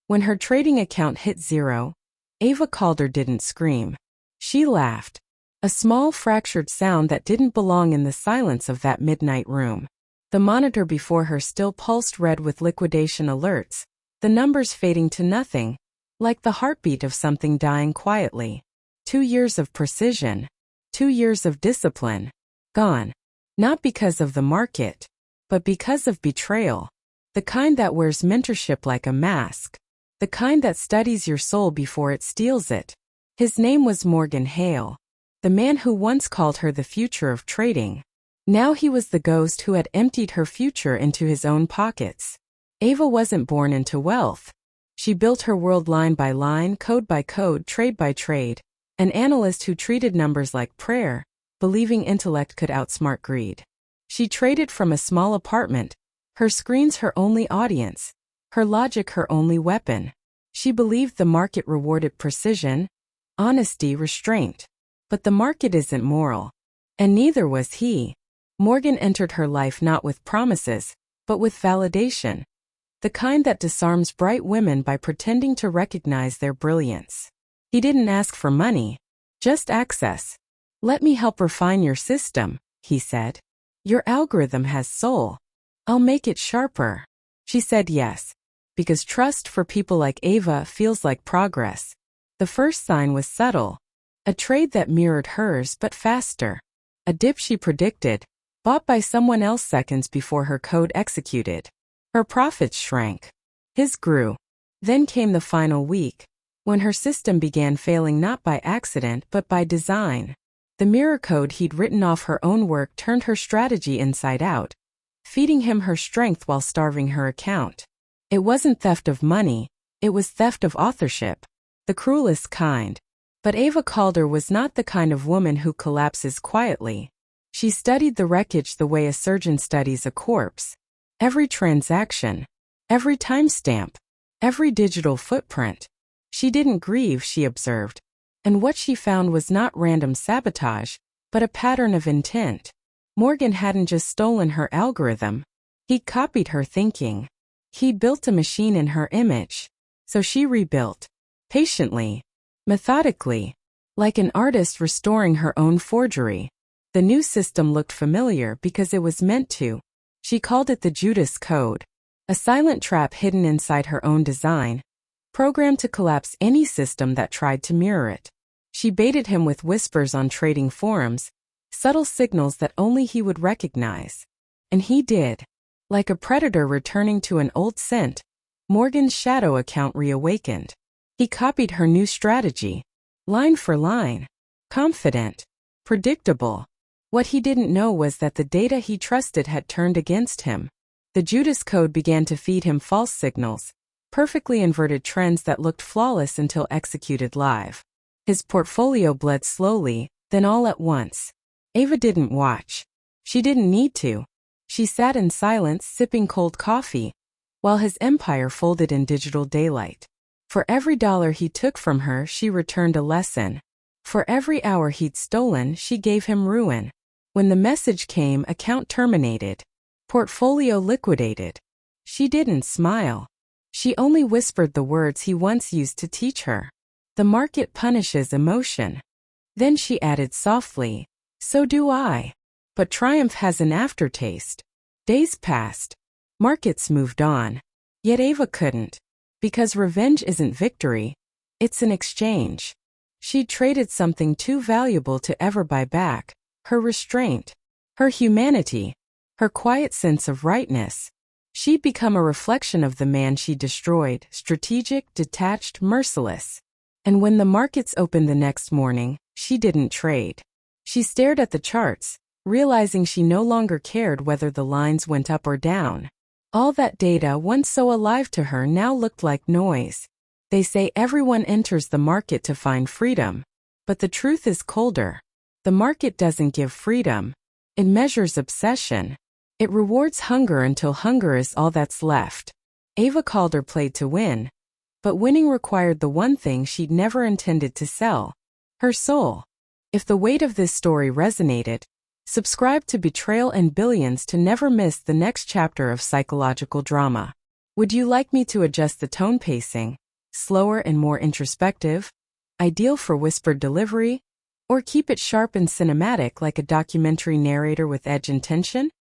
When her trading account hit zero, Ava Calder didn't scream. She laughed. A small fractured sound that didn't belong in the silence of that midnight room. The monitor before her still pulsed red with liquidation alerts, the numbers fading to nothing, like the heartbeat of something dying quietly. 2 years of precision. 2 years of discipline. Gone. Not because of the market, but because of betrayal. The kind that wears mentorship like a mask. The kind that studies your soul before it steals it. His name was Morgan Hale. The man who once called her the future of trading. Now he was the ghost who had emptied her future into his own pockets. Ava wasn't born into wealth. She built her world line by line, code by code, trade by trade. An analyst who treated numbers like prayer, believing intellect could outsmart greed. She traded from a small apartment, her screens her only audience, her logic her only weapon. She believed the market rewarded precision, honesty, restraint. But the market isn't moral. And neither was he. Morgan entered her life not with promises, but with validation. The kind that disarms bright women by pretending to recognize their brilliance. He didn't ask for money, just access. "Let me help refine your system," he said. "Your algorithm has soul. I'll make it sharper." She said yes, because trust for people like Ava feels like progress. The first sign was subtle. A trade that mirrored hers but faster. A dip she predicted, bought by someone else seconds before her code executed. Her profits shrank. His grew. Then came the final week, when her system began failing not by accident but by design. The mirror code he'd written off her own work turned her strategy inside out, feeding him her strength while starving her account. It wasn't theft of money, it was theft of authorship. The cruelest kind. But Ava Calder was not the kind of woman who collapses quietly. She studied the wreckage the way a surgeon studies a corpse. Every transaction, every timestamp, every digital footprint. She didn't grieve, she observed. And what she found was not random sabotage, but a pattern of intent. Morgan hadn't just stolen her algorithm. He'd copied her thinking. He'd built a machine in her image. So she rebuilt. Patiently. Methodically, like an artist restoring her own forgery. The new system looked familiar because it was meant to. She called it the Judas Code, a silent trap hidden inside her own design, programmed to collapse any system that tried to mirror it. She baited him with whispers on trading forums, subtle signals that only he would recognize. And he did. Like a predator returning to an old scent, Morgan's shadow account reawakened. He copied her new strategy, line for line, confident, predictable. What he didn't know was that the data he trusted had turned against him. The Judas Code began to feed him false signals, perfectly inverted trends that looked flawless until executed live. His portfolio bled slowly, then all at once. Ava didn't watch. She didn't need to. She sat in silence sipping cold coffee, while his empire folded in digital daylight. For every dollar he took from her, she returned a lesson. For every hour he'd stolen, she gave him ruin. When the message came, account terminated. Portfolio liquidated. She didn't smile. She only whispered the words he once used to teach her. The market punishes emotion. Then she added softly, "So do I." But triumph has an aftertaste. Days passed. Markets moved on. Yet Ava couldn't. Because revenge isn't victory, it's an exchange. She'd traded something too valuable to ever buy back, her restraint, her humanity, her quiet sense of rightness. She'd become a reflection of the man she destroyed, strategic, detached, merciless. And when the markets opened the next morning, she didn't trade. She stared at the charts, realizing she no longer cared whether the lines went up or down. All that data, once so alive to her, now looked like noise. They say everyone enters the market to find freedom. But the truth is colder. The market doesn't give freedom. It measures obsession. It rewards hunger until hunger is all that's left. Ava Calder played to win. But winning required the one thing she'd never intended to sell. Her soul. If the weight of this story resonated, subscribe to Betrayal and Billions to never miss the next chapter of psychological drama. Would you like me to adjust the tone pacing? Slower and more introspective? Ideal for whispered delivery? Or keep it sharp and cinematic like a documentary narrator with edge and tension?